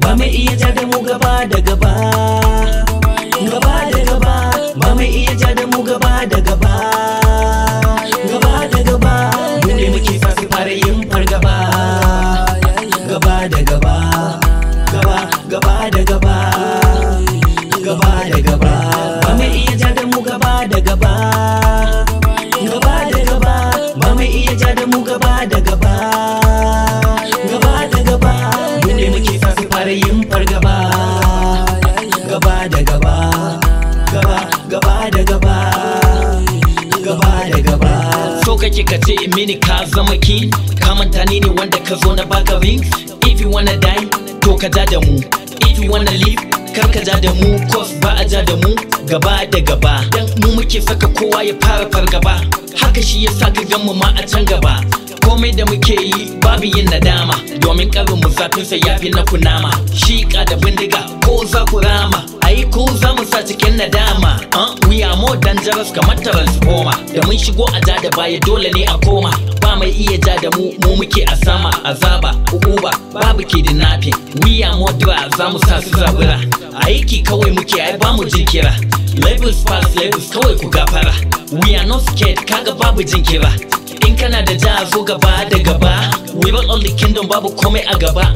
ba mai iya ja da mu gaba da gaba. Gaba da gaba, ba mai iya ja da mu gaba da gaba. Gaba da gaba, mu ne muke sa su fara yin fargaba. Gaba da gaba, gaba da gaba. Gaba da gaba, ba mai iya ja da mu gaba da gaba. Gaba da gaba, ba mai iya ja da mu gaba da gaba. Gaba da gaba, mu ne muke sa su fara yin fargaba. Gaba da gaba, gaba da gaba. Gaba da gaba. So kake ka ce mini ka zama king, ka manta ni ne wanda ka zo na baka rings. If you wanna die, to ka ja da mu. If you wanna live, kar ka ja da mu, cause ba a ja da mu gaba da gaba. Dan mu muke saka kowa ya fara fargaba. Haka shi yasa ka gan mu ma a can gaba. Komai da muke yi babu yin nadama, domin karin mu zafin sa yafi na kunama. Shika da bindiga ko za ku rama, ayi ko za mu sa cikin nadama. We are more dangerous kamar transformer. Da mun shigo a ja da baya dole ne a koma. Ba mai iya ja da mu, mu muke a sama. Azaba, uba, babu kidnapping. We are more dry, za mu sa su zabura. Aiki kawai muke ai ba mu jinkira. Levels past levels kawai ku gafara. We are not scared, kaga babu jinkira. In kana da ja zo gaba da gaba. We run all the kingdom, babu komai a gaba.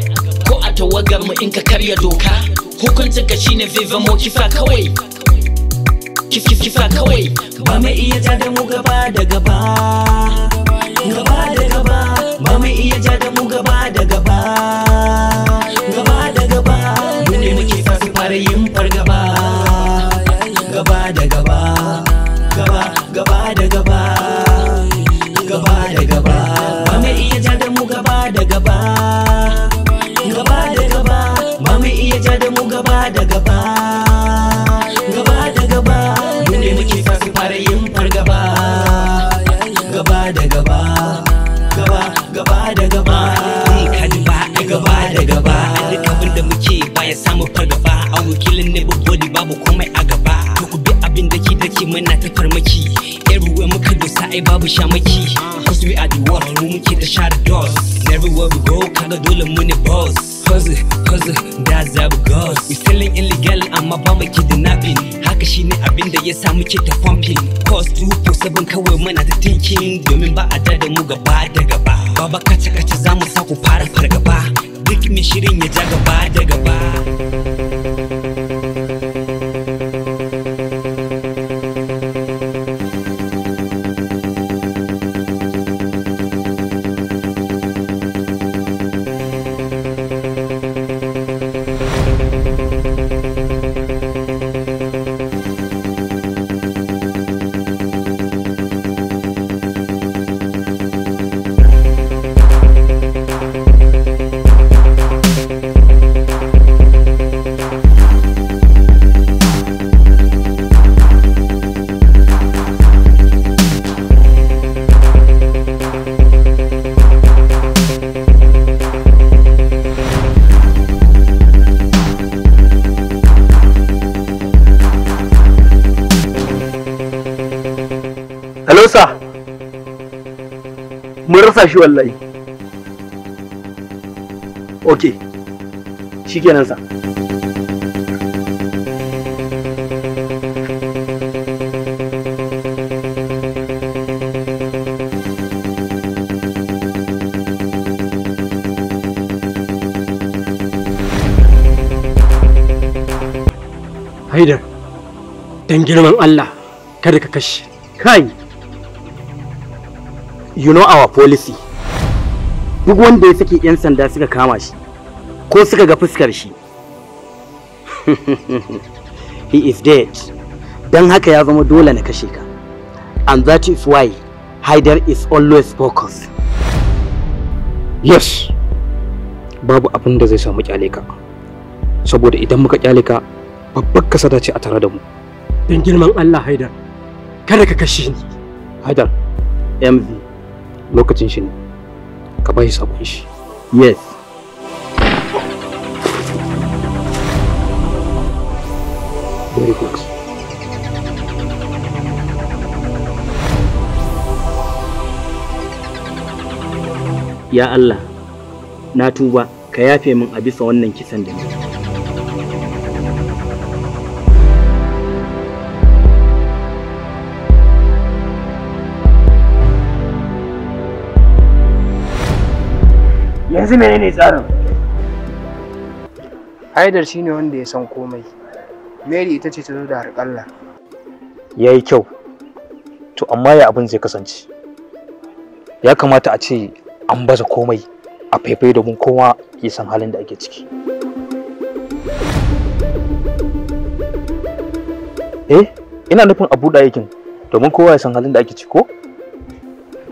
Ko a tawagar mu in ka karya doka, hukuncin ka shine zai zamo kisa kawai. Kisa kawai. Ba mai iya ja da mu gaba da gaba. Gaba da gaba, ba mai iya ja da mu gaba da gaba. Gaba da gaba, mu ne muke sa su fara yin fargaba. Gaba da gaba, gaba da gaba. Gaba da gaba, ba mai iya ja da mu gaba da gaba. Gaba da gaba, ba mai iya ja da mu gaba da gaba. Gaba da gaba, mu ne muke sa su fara yin fargaba. Gaba da gaba, gaba da gaba. Gaba da gaba, duk abin da muke baya samu fargaba. A wakilin ne body babu komai a gaba. To ku bi abin da ke muna ta farmaki. Everywhere muka dosa ai babu shamaki. Cause we are the world, mu muke da share doors. Everywhere we go, kaga dole mu ne boss. Cause that's how it goes. We selling illegal amma ba mu kidnapping. Haka shine abin da yasa muke ta pumping. Cause 247 kawai muna ta thinking. Domin ba a da mu gaba da gaba. Baba kace za mu sa ku fara fargaba. Duk mai shirin ya ja gaba da gaba. Hello sir, mun rasa shi wallahi. Okay, shikenan sa. Haidar, dan girman Allah, kada ka kashe. Kai, you know our policy. Duk wanda ya saki 'yan sanda suka kama shi ko suka ga fuskar shi, he is dead. Dan haka ya zama dole na kashe ka. And that is why Haidar is always focused. Yes, babu abin da zai samu kyale ka. Saboda idan muka kyale ka, babbar kasada ce a tare da mu. Dan girman Allah Haidar, kada ka kashe ni. Haidar, MV, lokacin shi ne. Ka bai sabon shi. Yes. Very good. Ya Allah, na tuba ka yafe min a bisa wannan kisan da ni. Yanzu menene tsarin? Haidar shine wanda ya san komai. Mary ita ce ta zo da harƙalla. Yayi kyau. To amma ya abin zai kasance. Ya kamata a ce an baza komai a faifai domin kowa ya san halin da ake ciki. Ina nufin a buɗe aikin domin kowa ya san halin da ake ciki ko?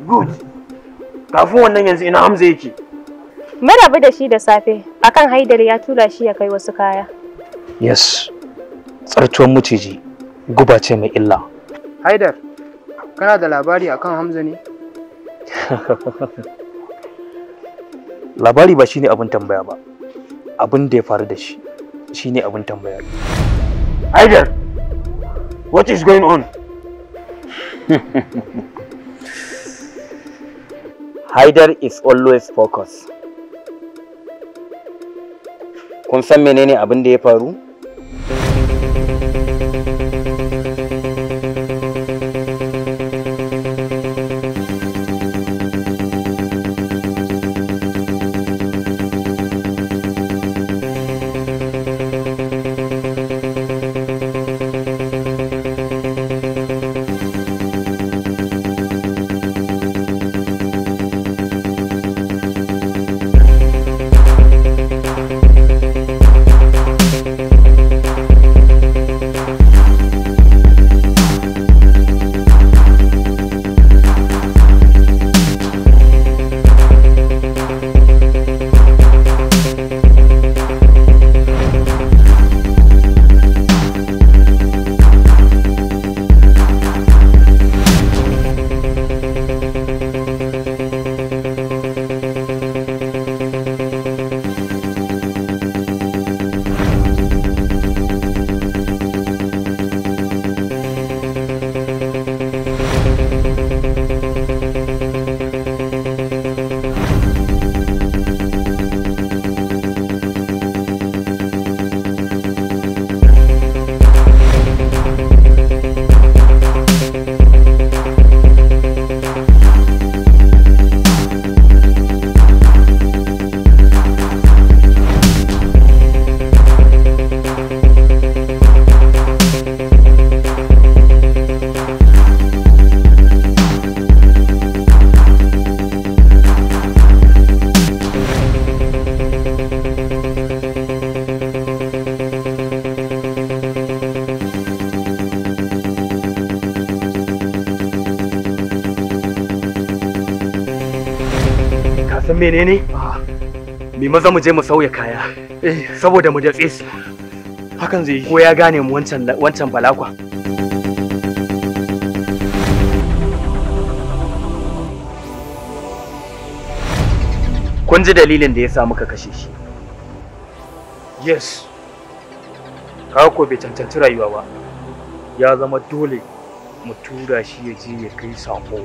Good. Kafin wannan yanzu ina Hamza yake. Mun rabu da shi da safe akan Haidar ya tura shi ya kai wasu kaya. Yes. Tsartuwan maciji guba ce mai illa. Haidar, kana da labari akan Hamza ne? Labari ba shine abin tambaya ba. Abin da ya faru da shi shine abin tambaya. Haidar, what is going on? Haidar is always focused. Kun san menene abin da ya faru? San menene? Mi maza mu je mu sauya kaya. Saboda mu datse su. Hakan zai yi. Ko ya gane mu wancan balakwa. Kun ji dalilin da ya sa muka kashe shi. Yes. Kawo ko bai cancanci rayuwa ba. Ya zama dole mu tura shi ya je ya kai sako.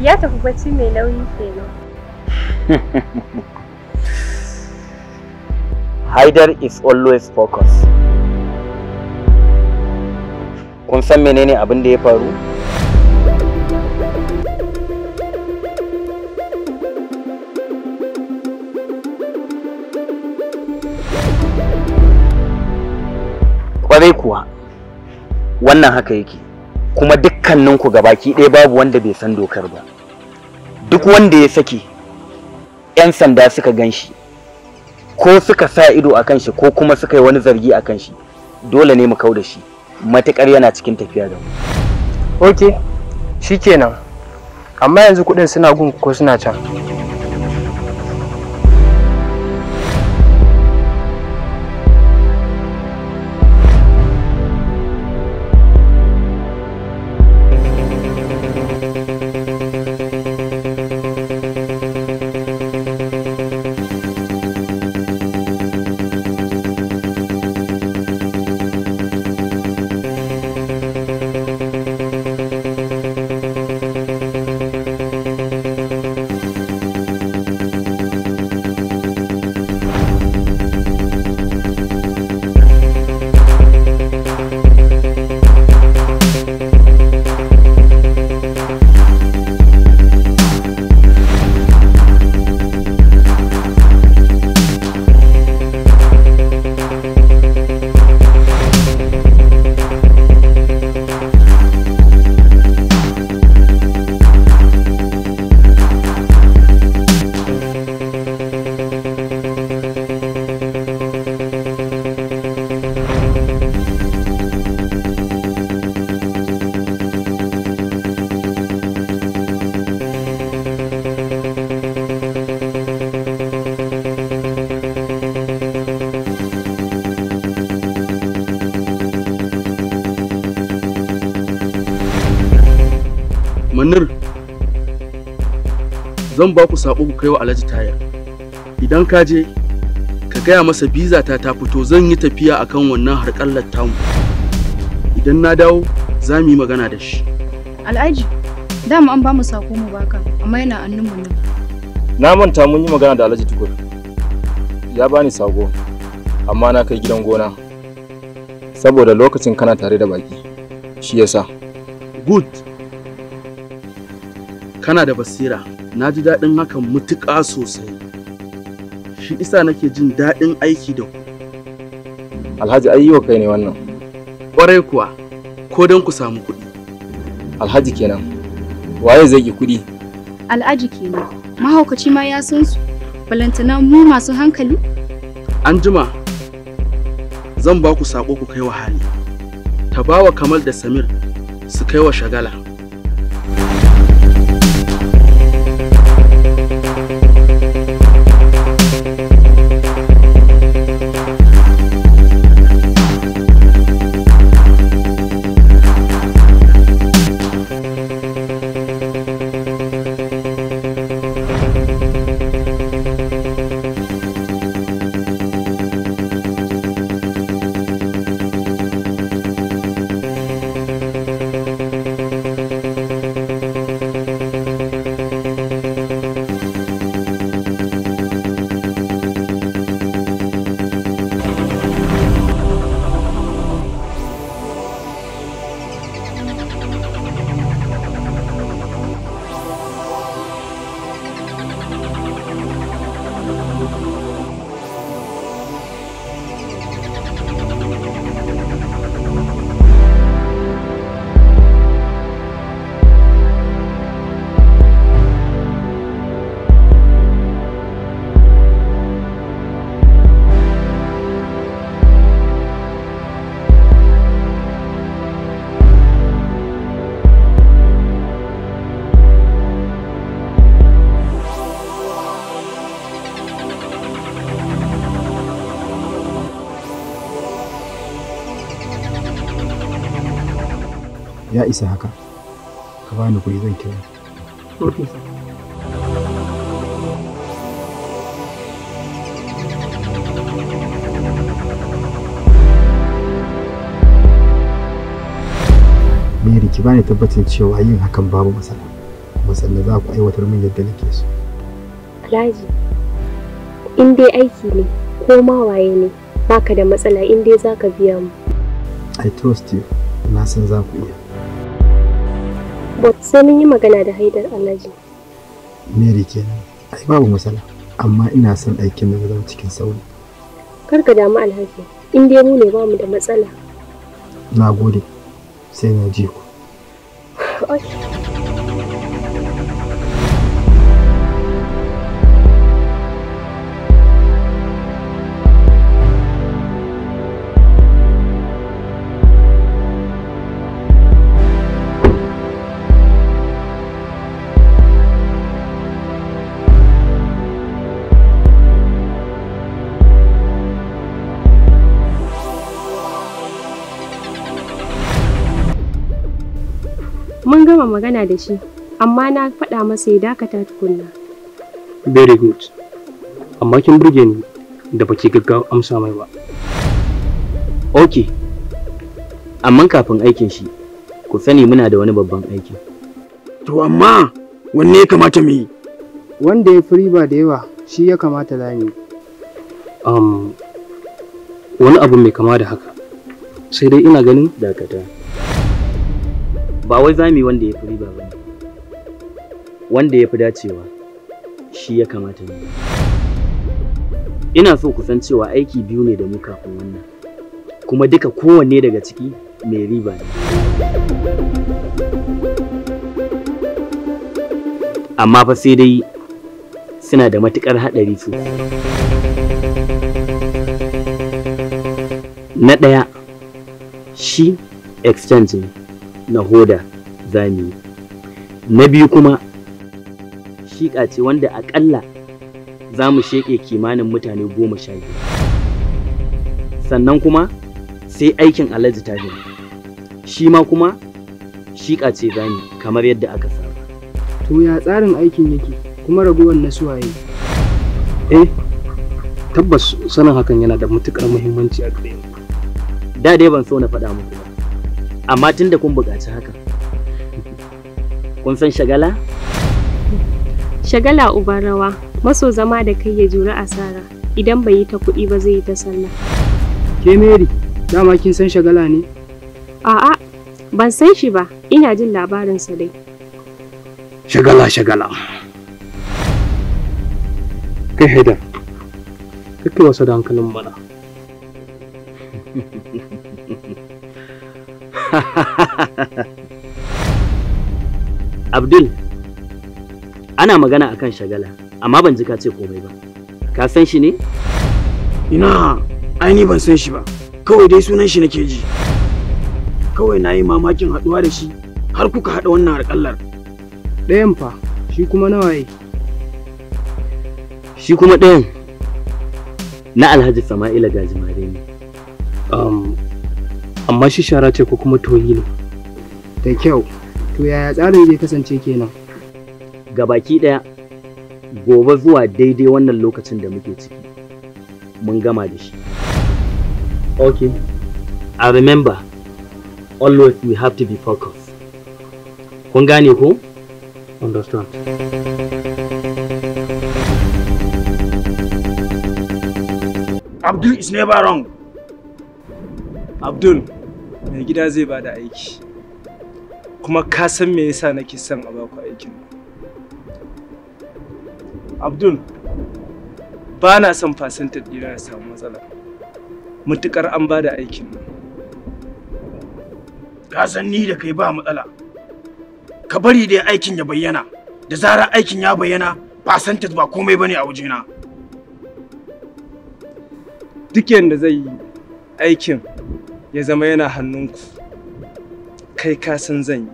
Ya tafi bacci mai nauyi kenan. Haidar is always focused. Kun san menene abin da ya faru? Kwarai kuwa, wannan haka yake, kuma dukkaninku gabaki ɗaya babu wanda bai san dokar ba. Duk wanda ya saki 'yan sanda suka gan shi, ko suka sa ido a kan shi ko kuma suka yi wani zargi a kan shi, dole ne mu kau da shi, matuƙar yana cikin tafiya da mu. Ok, shikenan. Amma yanzu kuɗin suna gun ko suna can? Manir, zan ba ku sako ku kai wa Alhaji Tayar. Idan ka je ka gaya masa biza ta fito, zan yi tafiya akan wannan harƙallar tamu. Idan na dawo za mu yi magana da shi. Alhaji, dama an ba mu sako mu baka, amma yana annun mu ne. Na manta mun yi magana da Alhaji Tukur. Ya bani sako, amma na kai gidan gona. Saboda lokacin kana tare da baki. Shi yasa. Good. Kana da basira. Na ji daɗin hakan mutuƙa sosai. Shi isa nake jin daɗin aiki da ku. Alhaji ayyo kai ne wannan. Ƙwarai kuwa, ko don ku samu kuɗi. Alhaji kenan. Waye zai ki kuɗi? Alhaji kenan. Mahaukaci ma ya san su. Balantana mu masu hankali? An jima. Zan ba ku sako ku kai wa Hali. Ta ba wa Kamal da Samir su kai wa Shagala. Ya isa haka, ka bani kuɗi zan kira. Mary, ki bani tabbacin cewa yin hakan babu matsala, kuma sannan za ku aiwatar min yadda nake so. Alhaji, in dai aiki ne ko ma waye ne baka da matsala in dai za ka biya mu. I trust you, na san za ku iya. But sai mun yi magana da Haidar Alhaji. Mary kenan, ai babu matsala, amma ina son aikin da zama cikin sauri. Kar ka damu Alhaji, in dai mu ne bamu da matsala. Na gode, sai na ji ku. Mun gama magana da shi, amma na faɗa masa ya dakata tukunna. Very good. Amma kin burge ni da baki gaggawa amsa mai ba. Okay. Amma kafin aikin shi, ku sani muna da wani babban aiki. To amma wanne ya kamata mu yi? Wanda ya fi riba da yawa shi ya kamata za mu yi. Wani abu mai kama da haka. Sai dai ina ganin dakata. Ba wai za mu yi wanda ya fi riba ba ne. Wanda ya fi dacewa shi ya kamata ne. Ina so ku san cewa aiki biyu ne da mu kafin wannan. Kuma duka kowanne daga ciki mai riba ne. Amma fa sai dai suna da matuƙar haɗari su. Na ɗaya, shi exchange ne. Na hoda zamu yi. Na biyu kuma shiƙa ce wanda aƙalla za mu sheƙe kimanin mutane 12. Sannan kuma sai aikin Alhaji Tahir, shi ma kuma shiƙa ce zamu kamar yadda aka saba. To ya tsarin aikin yake kuma ragowar na suwaye? Tabbas sanin hakan yana da matukar muhimmanci a gare mu. Da dai ban so na faɗa muku ba, amma tunda kun buƙaci haka. Kun san Shagala? Shagala uban rawa, maso zama da kai ya juri asara. Idan bai yi ta kuɗi ba zai yi ta sallah. Ke Mary, dama kin san Shagala ne? A'a, ban san shi ba, ina jin labarinsa dai. Shagala. Kai Haidar, kake wasa da hankalin mana. Abdul, ana magana akan Shagala, amma ban ji ka ce komai ba. Ka san shi ne? Ina, ai ni ban san shi ba. Kawai dai sunan shi nake ji. Kawai na yi mamakin haɗuwa da shi har kuka haɗa wannan harƙallar. Ɗayan fa, shi kuma nawa yake? Shi kuma ɗayan na Alhaji Sama'ila Gajimare ne. Amma shi shara ce ko kuma toyi ne? Da kyau. To yaya tsarin zai kasance kenan? Gabaki ɗaya, gobe zuwa daidai wannan lokacin da muke ciki, mun gama da shi. Okay. I remember, always we have to be focused. Kun gane ko? Understand. Abdul is never wrong. Abdul, mai gida zai bada aiki. Kuma ka san me yasa nake son a baku aikin. Abdul, ba na son fasantar ɗina ya samu matsala. Mutukar an bada aikin nan. Ka san ni da kai ba matsala. Ka bari dai aikin ya bayyana. Da zarar aikin ya bayyana, fasantar ba komai bane a wajena. Duk yanda zai yi aikin ya zama yana hannunku. Kai ka san zan yi.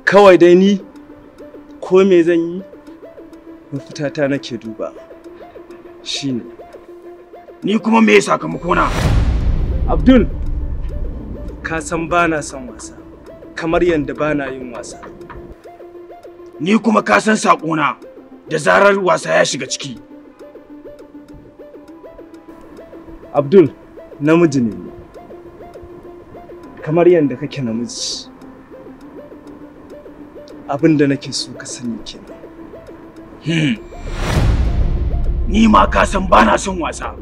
Kawai dai ni ko me zan yi mafitata nake duba. Shine. Ni kuma me sakamako na? Abdul, ka san bana son wasa. Kamar yanda bana yin wasa. Ni kuma ka san sakona da zarar wasa ya shiga ciki. Abdul, namiji ne. Kamar yanda kake namiji. Abin da nake so ka sani kenan. Ni ma ka san bana son wasa.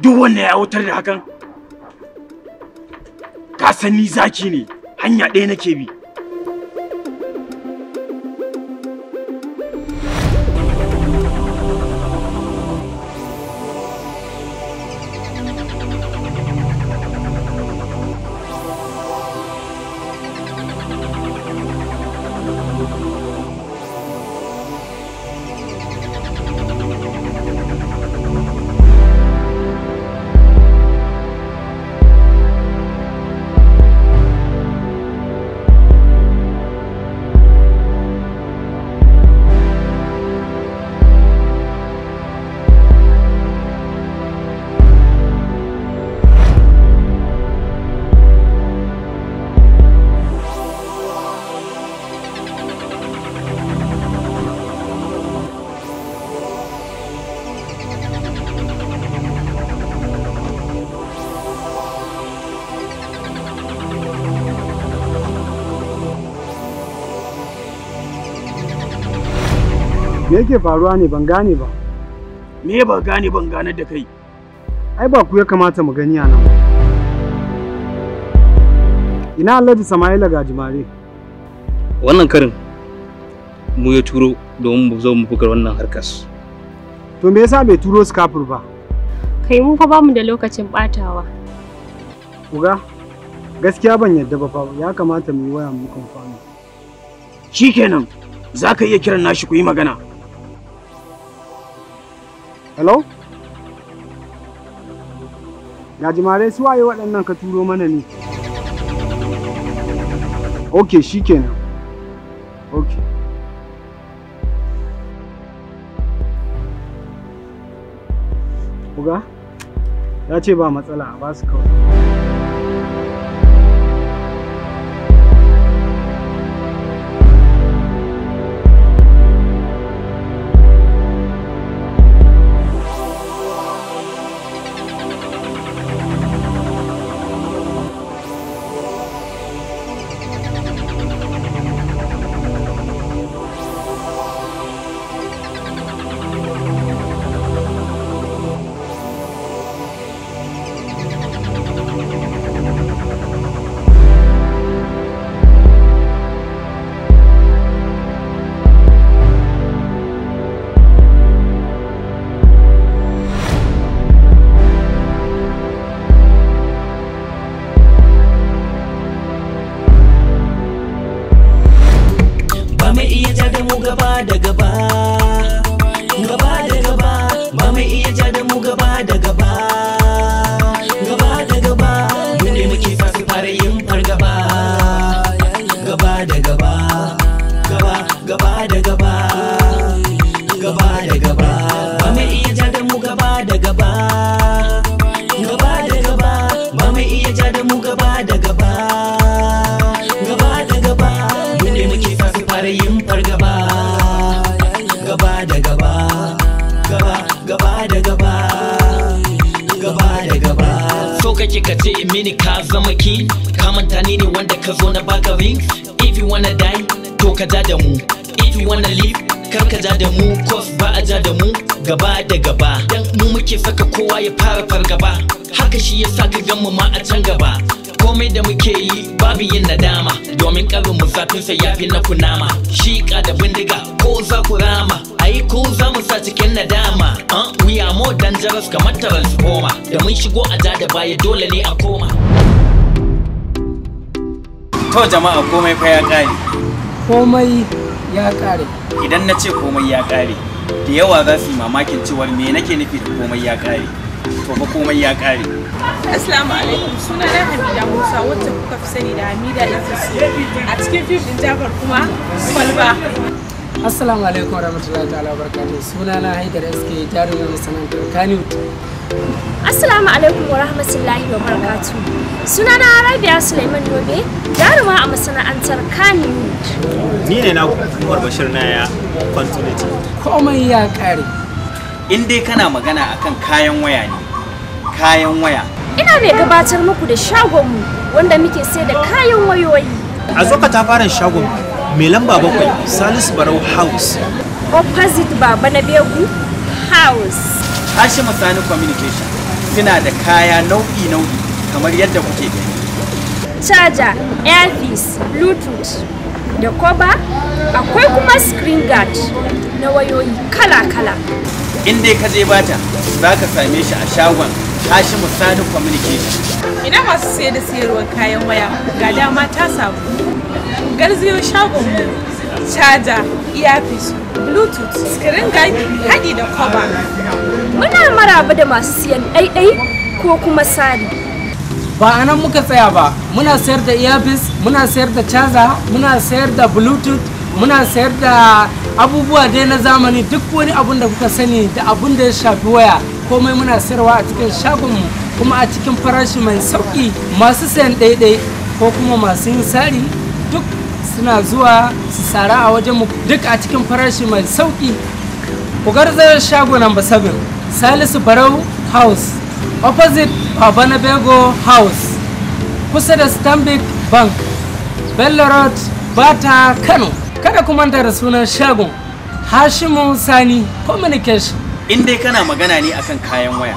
Duk wanda ya wutar da hakan, ka san ni zaki ne, hanya ɗaya nake bi. Me yake faruwa ne ban gane ba? Me ba gane ban ganar da kai? Ai ba ku ya kamata mu gani a nan. Ina Alhaji Sama'ila Gajimare. Wannan karin mu ya turo domin mu zo mu buga wannan harkas. To me yasa bai turo su kafur ba? Kai mu fa bamu da lokacin batawa. Uga, gaskiya ban yadda ba fa, ya kamata mu yi waya mu confirm. Shikenan, za ka iya kiran nashi ku yi magana. Hello? Gajimare su waye waɗannan ka turo mana ne? Okay, shikenan. Okay. Uga? Ya ce ba matsala a basu kawai. kake ka ce mini ka zama king, ka manta ni ne wanda ka zo na baka rings. If you wanna die to ka ja da mu, if you wanna live kar ka ja da mu, cause ba a ja da mu gaba da gaba, dan mu muke saka kowa ya fara fargaba. Haka shi yasa ka gan mu ma a can gaba, komai da muke yi babu yin nadama, domin karin mu zafinsa ya fi na kunama. Shika da bindiga ko za ku rama, ai ko za mu sa cikin nadama. We are more dangerous kamar transformer, da mun shigo a ja da baya dole ne a koma. To jama'a komai fa ya kare. Komai ya kare. Idan na ce komai ya kare, da yawa za su yi mamakin cewar me nake nufi da komai ya kare. To fa komai ya kare. Assalamu alaikum, suna na Hamida Musa wacce kuka fi sani da Hamida Idris. A cikin fim din Jafar kuma Kwalba. Assalamu alaikum warahmatullahi ta'ala wabarakatuh. Suna na Haidar SK jarumin masana'antar Kannywood. Assalamu alaikum warahmatullahi wabarakatuh. Suna na Rabi'a Suleiman Yobe, jaruma a masana'antar Kannywood. Ni ne na Umar Bashir Naya Continuity. Komai ya kare. In dai kana magana akan kayan waya ne, kayan waya. Ina mai gabatar muku da shagonmu wanda muke sai da kayan wayoyi. A zo ka ta fara shagon mai lamba 7 Salisu Barau House. Opposite Baba na Begu House. Hashim Sani Communication suna da kaya nau'i-nau'i kamar yadda kuke gani. Charger, earpiece, bluetooth da koba, akwai kuma screen guard na wayoyi kala-kala. In dai ka je bata za ka same shi a shagon Hashim Sani Communication. Ina masu sayar da sayarwar kayan waya ga dama ta samu. Garziyo shagon mu, charger, earpiece, bluetooth, screen guard, haɗi da cover. Muna maraba da masu siyan ɗaiɗai ko kuma sari. Ba a nan muka tsaya ba, muna sayar da earpiece, muna sayar da charger, muna sayar da bluetooth, muna sayar da abubuwa dai na zamani, duk wani abun da kuka sani da abun da ya shafi waya komai muna sayarwa a cikin shagonmu, kuma a cikin farashi mai sauki. Masu sayan ɗaiɗai ko kuma masu yin sari duk suna zuwa su sara a wajen mu, duk a cikin farashi mai sauki. Ku garzaya shago number 7 Salisu Barau House, opposite Baba na Bego House, kusa da Stanbic Bank, Bello Road, Bata, Kano. Kada ku manta da sunan shagon Hashimu Sani Communication. In dai kana magana ne akan kayan waya,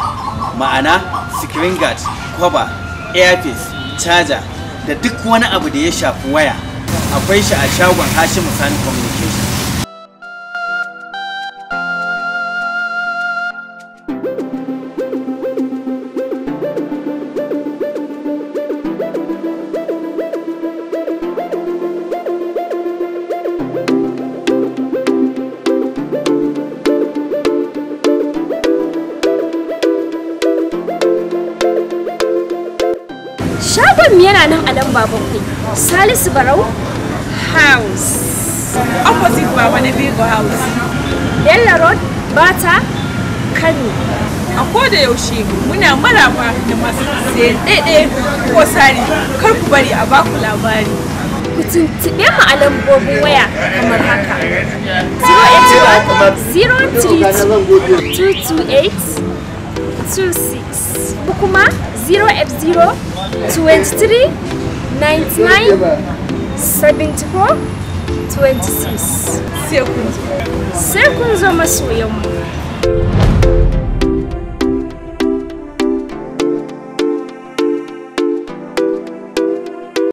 ma'ana screen guard, cover, earpiece, charger da duk wani abu da ya shafi waya, akwai shi a shagon Hashimu Sani Communication. Shagon yana nan a lamba 7 Salisu Barau House, opposite Baba na Bego House, Bello Road, Bata, Kano. A koda yaushe muna maraba da masu sayan ɗaiɗai ko sari, kar ku bari a baku labari. Ku tuntuɓe mu a lambobin waya kamar haka: 081-228-26 ko kuma 080-23-99-74-26. Sai kun zo masoyanmu.